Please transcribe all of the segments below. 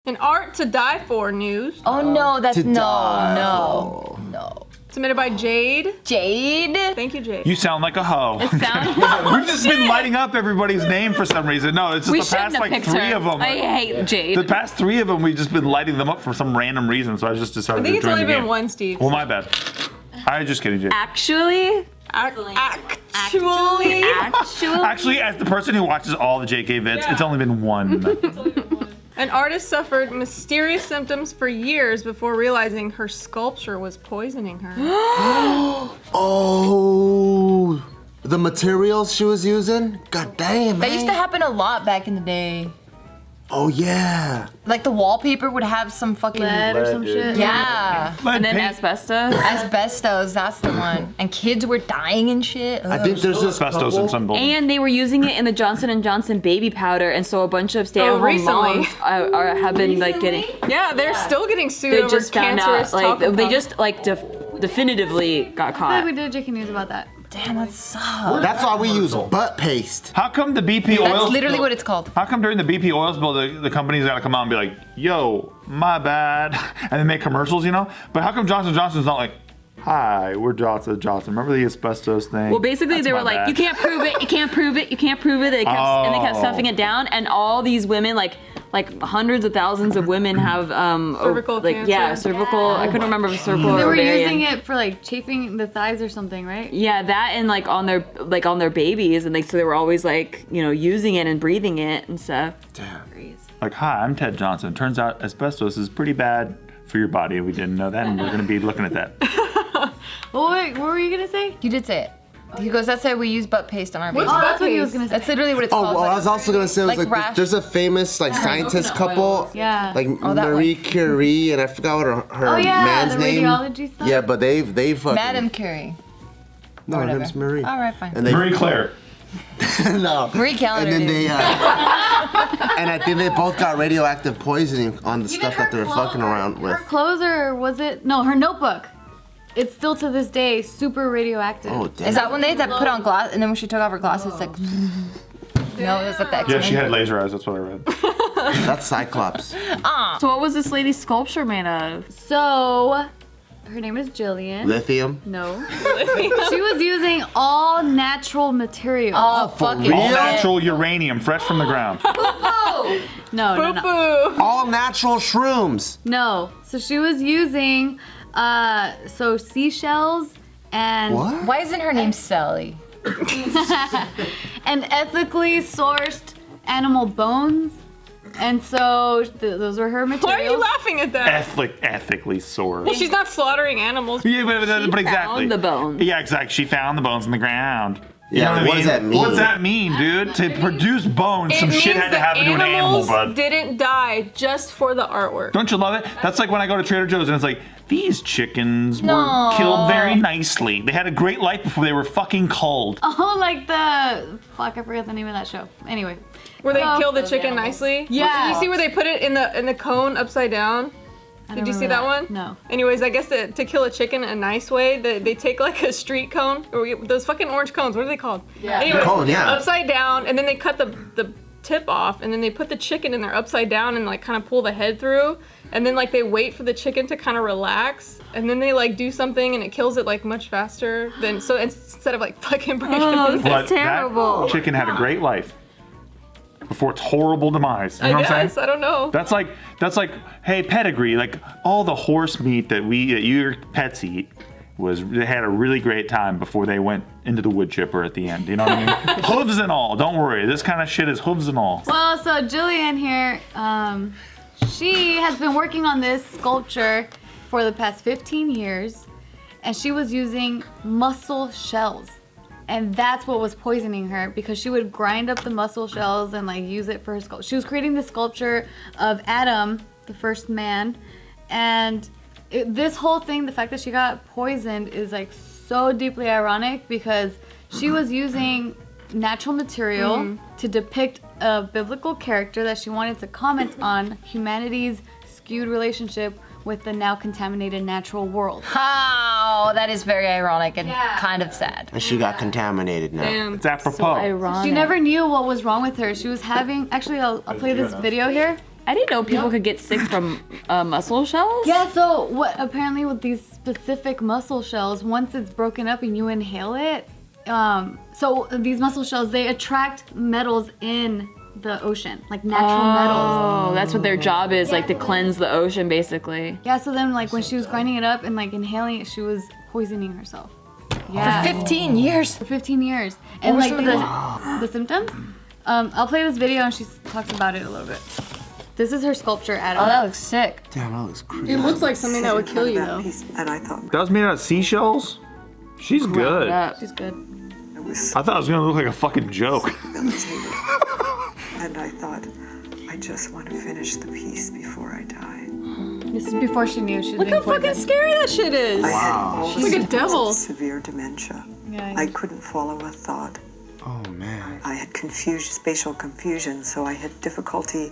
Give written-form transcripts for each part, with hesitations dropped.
An art to die for news. Oh no, that's no. Submitted by Jade. Jade? Thank you, Jade. You sound like a hoe. It sounds. We've just been lighting up everybody's name for some reason. No, it's just We the past shouldn't have like picked 3 her. of them. I hate Jade. The past 3 of them, we've just been lighting them up for some random reason. So I just decided I think to it's join only the been game. one, Steve. Well, my bad. I just kidding, Jade. Actually, Actually, as the person who watches all the JK vids, it's only been one. An artist suffered mysterious symptoms for years before realizing her sculpture was poisoning her. Oh, the materials she was using? God damn, That man. used to happen a lot back in the day. Oh, yeah. Like the wallpaper would have some fucking Lead or some shit. Yeah. and then paint. asbestos. Asbestos, that's the one. And kids were dying and shit. I think there's this Asbestos and some building. And they were using it in the Johnson & Johnson baby powder, and so a bunch of stay-at-home recently. moms have been like getting. Yeah, they're still getting sued They over just found cancerous out, like talcum they powder. just like definitively got I feel like caught. we did a JK News about that. Damn, that sucks. That's why we use butt paste. How come the BP oil? That's literally what it's called. How come during the BP oil spill, the company's got to come out and be like, "Yo, my bad," and then make commercials, you know? But how come Johnson & Johnson's not like, "Hi, we're Johnson & Johnson. Remember the asbestos thing?" Well, basically That's they my were like, bad." "You can't prove it. You can't prove it. You can't prove it." And they kept Oh. stuffing it down, and all these women, like hundreds of thousands of women have Cervical yeah, cancer. cervical. I couldn't remember if it was cervical or They were ovarian. using it for like chafing the thighs or something, right? Yeah, that and like on their babies, and so they were always like using it and breathing it and stuff. Damn. Like, "Hi, I'm Ted Johnson. Turns out asbestos is pretty bad for your body, and we didn't know that, and we're going to be looking at that." What were you gonna say? You did say it. He goes, that's why we use butt paste on our babies. Oh, that's what he was gonna say. That's literally what it's Oh, called. well, I was also gonna say, like like rash. there's a famous scientist couple, Yeah. like Oh, that Marie Curie, and I forgot what her Oh yeah, man's the name. radiology stuff. Yeah, but they fucking. Madame Curie. No, her whatever. name's Marie. All right, fine. And they Marie Claire. no. Marie Calendar. And then dude. they, and I think they both got radioactive poisoning on the stuff that they were fucking around with. Her clothes, or was it? No, her notebook. It's still to this day super radioactive. Oh, damn. Is that when they had to put on glass, and then when she took off her glasses, it's like. No, it was like that. Yeah, she had laser eyes. That's what I read. That's Cyclops. So what was this lady's sculpture made of? So, her name is Gillian. Lithium. No. She was using all natural materials. Oh, fucking All shit. natural uranium, fresh from the ground. No. Boo. All natural shrooms. No. So she was using seashells and What? Why isn't her name Sally? and ethically sourced animal bones. And so those were her Why are materials. you laughing at that? Ethically sourced. Well, she's not slaughtering animals. Yeah, but exactly. Found the bones. Yeah, exactly. She found the bones in the ground. You Yeah, know what does that mean? What does that mean, dude? To produce bones, some It shit means had to the happen to an animal, animals bud. didn't die just for the artwork. Don't you love it? That's like when I go to Trader Joe's and it's like, these chickens No. were killed very nicely. They had a great life before they were fucking culled. Oh, like the fuck, I forgot the name of that show. Anyway. Where they So- kill the chicken nicely. Yeah. Did you see where they put it in the cone upside down? I Did don't you see remember that one? No. Anyways, I guess to kill a chicken a nice way, they take like a street cone, or those fucking orange cones. What are they called? Yeah. Anyways, Cone, yeah. upside down, and then they cut the tip off, and then they put the chicken in there upside down and like kind of pull the head through, and then like they wait for the chicken to kind of relax, and then they like do something and it kills it like much faster than so instead of like fucking breaking Oh, it. But terrible. that chicken had a great life before its horrible demise. You know I what I'm guess saying? I don't know. That's like, hey, pedigree, like all the horse meat that your pets eat they had a really great time before they went into the wood chipper at the end. You know what I mean? Hooves and all. Don't worry. This kind of shit is hooves and all. Well, so Gillian here, she has been working on this sculpture for the past 15 years, and she was using mussel shells. And that's what was poisoning her, because she would grind up the mussel shells and like use it for her sculpture. She was creating the sculpture of Adam, the first man, and this whole thing, the fact that she got poisoned is like so deeply ironic, because she was using natural material to depict a biblical character that she wanted to comment on humanity's skewed relationship with the now contaminated natural world. How? That is very ironic and kind of sad. And she got contaminated now. Damn. It's apropos. Ironic. She never knew what was wrong with her. She was having, actually I'll play this video here. I didn't know people could get sick from mussel shells. Yeah, so what apparently with these specific mussel shells, once it's broken up and you inhale it, so these mussel shells, they attract metals in the ocean, like natural metals. Oh, that's what their job is, like to cleanse the ocean, basically. Yeah, so then like when she was grinding it up and like inhaling it, she was poisoning herself. Yeah. For 15 years. For 15 years. And What like were some the symptoms? I'll play this video and she talks about it a little bit. This is her sculpture, Adam. Oh, that looks sick. Damn, that looks crazy. It looks like something that would kill you though. And I thought That was made out of seashells? She's good. She's good. it was I thought it was gonna look like a fucking joke. rehabilitated. And I thought, I just want to finish the piece before I die. This is before she knew she was Look being how fucking poisoned. scary that shit is. I had all She's like a the devil. severe dementia. Yeah. I couldn't follow a thought. Oh man. I had spatial confusion, so I had difficulty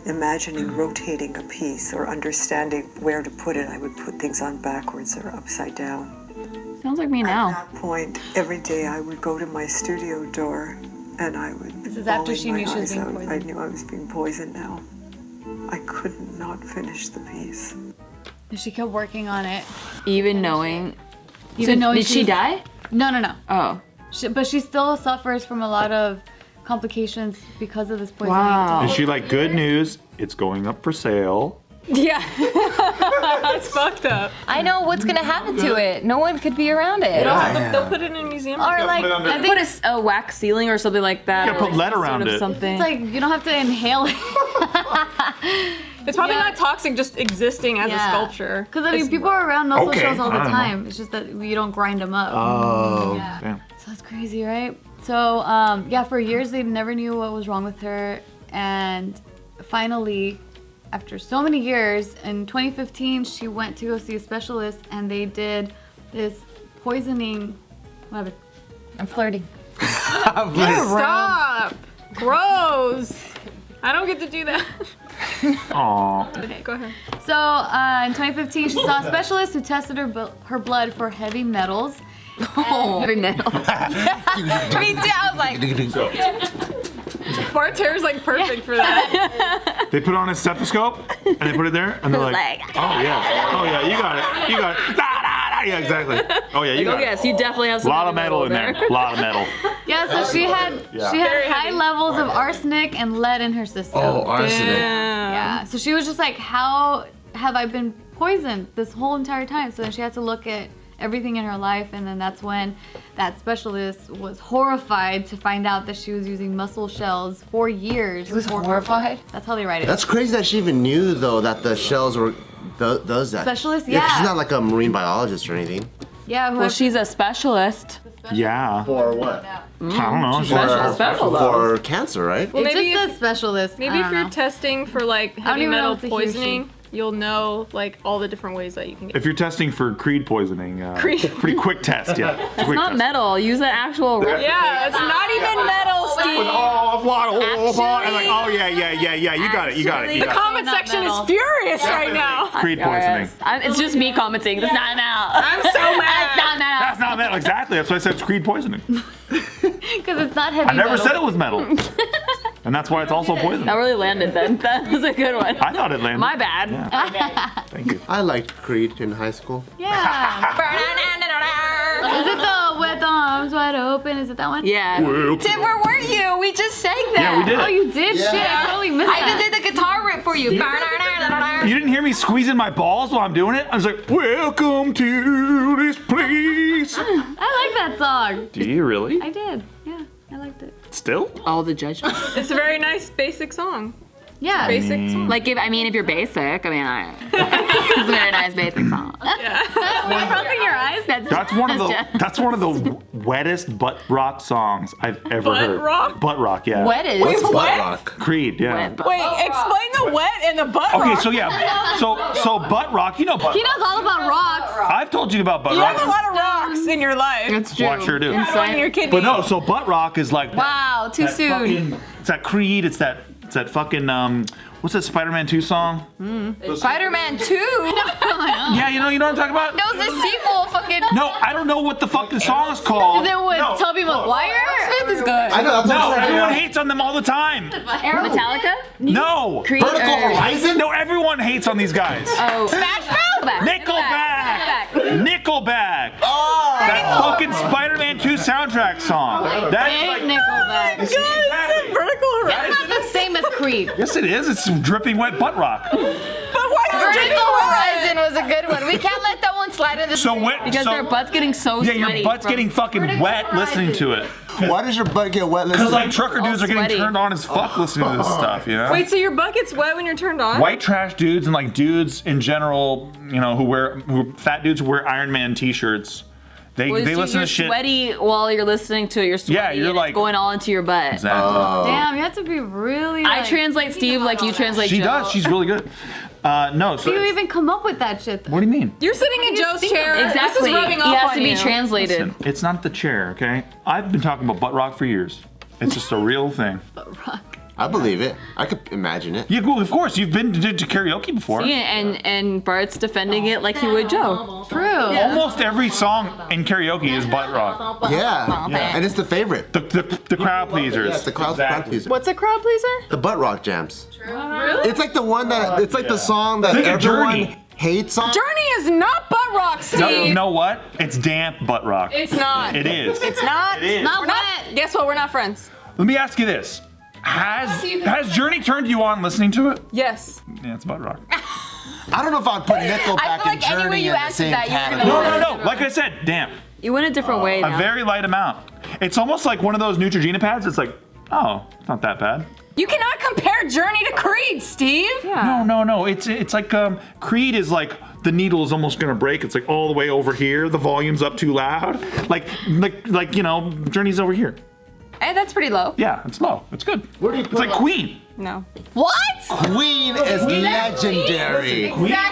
imagining rotating a piece or understanding where to put it. I would put things on backwards or upside down. Sounds like me now. At that point, every day I would go to my studio door and I would This is after bawling she my knew she was eyes being out. poisoned. I knew I was being poisoned now. I could not finish the piece. And she kept working on it. Even knowing. Even knowing Did she she's- die? No. Oh. But she still suffers from a lot of complications because of this poisoning. Wow. Is she like, good news, it's going up for sale? Yeah. It's fucked up. I know what's gonna happen to it. No one could be around it. They'll put it in a museum. Or like, put it under- I think Put a wax ceiling or something like that. Yeah, or put like lead some around sort of it. Something. it's like you don't have to inhale it. It's probably Yeah. not toxic just existing as a sculpture. Because I mean, people are around mussel Okay, shells all the I don't know. time. It's just that you don't grind them up. Oh. Yeah. Damn. So that's crazy, right? So yeah, for years they never knew what was wrong with her, and finally, after so many years, in 2015, she went to go see a specialist, and they did this poisoning. What happened? I'm flirting. Stop. Gross. I don't get to do that. Aw. Okay, go ahead. So in 2015, she saw a specialist who tested her blood for heavy metals. Heavy metal. Me too. I was like, Bart's hair is like perfect for that. They put on a stethoscope and they put it there and they're like, oh yeah, you got it. Yeah, exactly. Oh yeah, you got Oh it. yes, you definitely have A some lot of heavy metal in there. A lot of metal. Yeah, so she had Very high heavy. levels of arsenic and lead in her system. Oh, arsenic. Yeah. So she was just like, how have I been poisoned this whole entire time? So then she had to look at everything in her life, and then that's when that specialist was horrified to find out that she was using mussel shells for years. She was horrified. That's how they write it. That's crazy that she even knew though that the shells were does that. Specialist? 'cause Yeah. she's not like a marine biologist or anything. Yeah. Well, she's a specialist. Yeah. For what? I don't know. Special though. For cancer, right? Well, It maybe just if, says specialist. maybe I if don't you're know. testing for like don't heavy even know metal if it's a he or she. poisoning, you'll know like all the different ways that you can get. If you're testing for Creed poisoning, Creed. pretty quick test, yeah. It's a quick Not test. metal. Use an actual. Yeah, it's not even metal, Steve. And like, oh yeah, you got it. The comment Not section is metal. furious right now. Creed poisoning. It's just me commenting. That's not metal. I'm so mad. Not metal. That's not metal. Exactly. That's why I said it's Creed poisoning. Because it's not heavy I never metal. said it was metal. And that's why it's also poison. That really landed then. That was a good one. I thought it landed. My bad. Yeah. Thank you. I liked Creed in high school. Yeah. Is it the with arms wide open? Is it that one? Yeah. Tim, where were you? We just sang that. Yeah, we did. Oh, you did? Shit, I totally missed I that. did the guitar riff for you. You didn't hear me squeezing my balls while I'm doing it? I was like, welcome to this place. I like that song. Do you really? I did. Yeah, I liked it. Still? All the judgment. It's a very nice basic song. Yeah. Basic song. Like, if you're basic, it's a very nice basic song. You're closing your eyes? That's one of the wettest butt rock songs I've ever Butt heard. rock? Butt rock, yeah. What is? What's butt rock? Creed, yeah. Wait, explain the wet and the butt Okay, rock. so yeah, so butt rock, you know butt He rock. knows all about rocks. I've told you about butt You have a rock. lot of rocks in your life. It's true. Well, I sure do. One in your kidney. But no, so butt rock is like Wow, too soon. it's that Creed, it's that It's that fucking what's that Spider-Man 2 song? Spider-Man 2? Yeah, you know what I'm talking about? No, it's the sequel. Fucking. No, I don't know what the fuck the song is called. Is it with No. Tobey Maguire? Smith is good. I know, that's what No, I'm saying. everyone hates on them all the time. Metallica? No. Creed? Vertical Horizon? No, everyone hates on these guys. Oh. Smash Mouth. Nickelback. Nickelback. Oh! That fucking Spider-Man 2 soundtrack song. That's Big like, Nickelback. exactly. Vertical horizon. It's not the same as Creed. Yes, it is. It's dripping wet butt rock. Vertical Horizon was a good one. We can't let that one slide in the. So what? Because so, their butt's getting so yeah, sweaty. your butt's from- getting fucking wet listening to it. Why does your butt get wet? Because like trucker All dudes are getting sweaty. turned on as fuck listening to this stuff, you know? Wait, so your butt gets wet when you're turned on? White trash dudes and like dudes in general, you know, who fat dudes who wear Iron Man t-shirts. They Well, they so listen you're to shit. sweaty while you're listening to it. You're sweaty. Yeah, you're and like- it's going all into your butt. Exactly. Damn, you have to be really. I like, translate thinking Steve about like you all translate She Joe. does. She's really good. No, so How do you even come up with that shit? what do you mean? You're sitting in Joe's chair. Exactly. This is rubbing He off has on to be you. translated. Listen, it's not the chair, okay? I've been talking about butt rock for years. It's just a real thing. I believe it. I could imagine it. Yeah, well, of course. You've been to karaoke before. See, and Bart's defending it like he would Joe. True. Almost every song in karaoke is butt rock. Yeah. And it's the favorite. The crowd pleasers. Yeah, it's the crowd pleaser. What's a crowd pleaser? The butt rock jams. Really? It's like the one that, it's like the song that Think of everyone Journey. hates on. Journey is not butt rock, Steve. No, you know what? It's damp butt rock. It's not. It is. It's not. It is. Not We're wet. not. Guess what? We're not friends. Let me ask you this. Has Journey turned you on listening to it? Yes. Yeah, it's butt rock. I don't know if I'd put I Nickelback feel and like any way Journey you in the answered same that, you're category. gonna- No. Like I said, damp. You went a different way A now. very light amount. It's almost like one of those Neutrogena pads. It's like, oh, it's not that bad. You cannot compare Journey to Creed, Steve. No. It's like Creed is like the needle is almost gonna break. It's like all the way over here. The volume's up too loud. Like you know, Journey's over here. Hey, that's pretty low. Yeah, it's low. It's good. Where do you It's like Queen. No. What? Queen is legendary.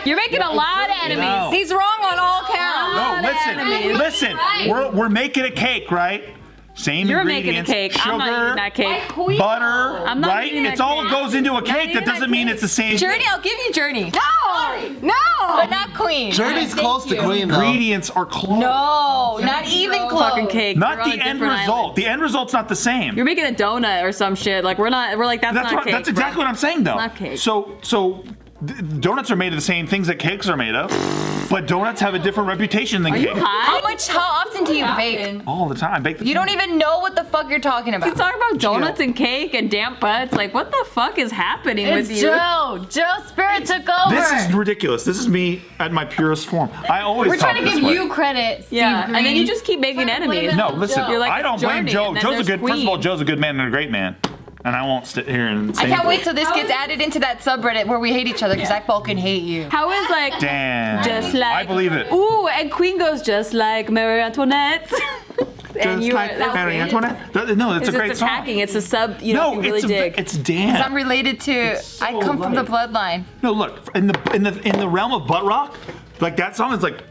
You're making a lot of enemies. No. He's wrong on all counts. No, listen. We're making a cake, right? Same You're making a ingredients. cake. Sugar, I'm not eating that cake. butter, I'm not right? eating that It's all cake. goes into a cake. That doesn't mean it's the same. Journey, I'll give you Journey. No. But not Queen. Journey's close to Queen though. Ingredients are close. No, not even close. Fucking cake. Not We're on the a end different result. island. The end result's not the same. You're making a donut or some shit. Like we're like that's not cake. That's exactly what I'm saying, though. not cake. So donuts are made of the same things that cakes are made of, but donuts have a different reputation than cake. How often do you bake? All the time. Bake the You don't even know what the fuck you're talking about. You talk about donuts and cake and damp butts. Like what the fuck is happening It's with you? Joe. Joe's spirit took over. This is ridiculous. This is me at my purest form. I always We're trying to talk give this way. you credit, Steve Yeah, and then Green. you just keep making enemies. No, listen. You're like, I don't it's blame Journey, Joe. and then Joe's a there's good. First of all, Queen. Joe's a good man and a great man, and I won't sit here and say. I can't wait till this gets added into that subreddit where we hate each other because I fucking hate you. How is like Damn. just like I believe it. Ooh, and Queen goes just like Marie Antoinette. And Just you like that's Marie it. Antoinette. No, it's a great It's song. attacking. It's a sub. You know, No, if you really dig. it's damn. I'm related to. I come from the bloodline. No, look, in the realm of butt rock, like that song is like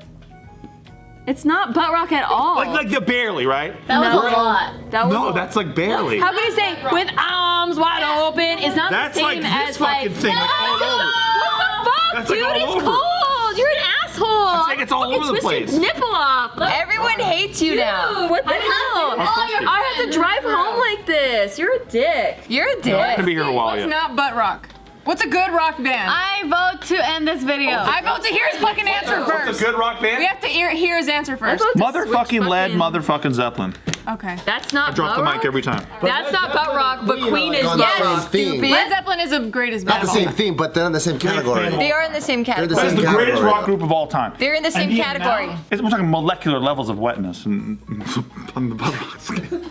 It's not butt rock at all. the barely, right? That was No. a lot. That was No, that's like barely. How can you say with arms wide open? It's not That's the like same this as fucking like. thing, like all over. What the fuck, That's like dude? all It's over. cold. You're an asshole. It's like it's all Fucking over the twist place. Your nipple off. Everyone hates you now. What the hell? I have to drive home like this. You're a dick. You're a I'm gonna dick. be here a while It's yet. not butt rock. What's a good rock band? I vote to end this video. I vote to hear his fucking answer What's first. a good rock band? We have to hear his answer first. Motherfucking lead, motherfucking Zeppelin. Okay. That's not Drop the butt mic rock? every time. That's not butt rock, but Queen is on the yes. same theme. stupid. Led Zeppelin is the greatest Not band. the same theme, but they're in the same category. They are in the same the category. That is the same greatest category. rock group of all time. They're in the same And the category. amount- We're talking molecular levels of wetness on the butt rock scale.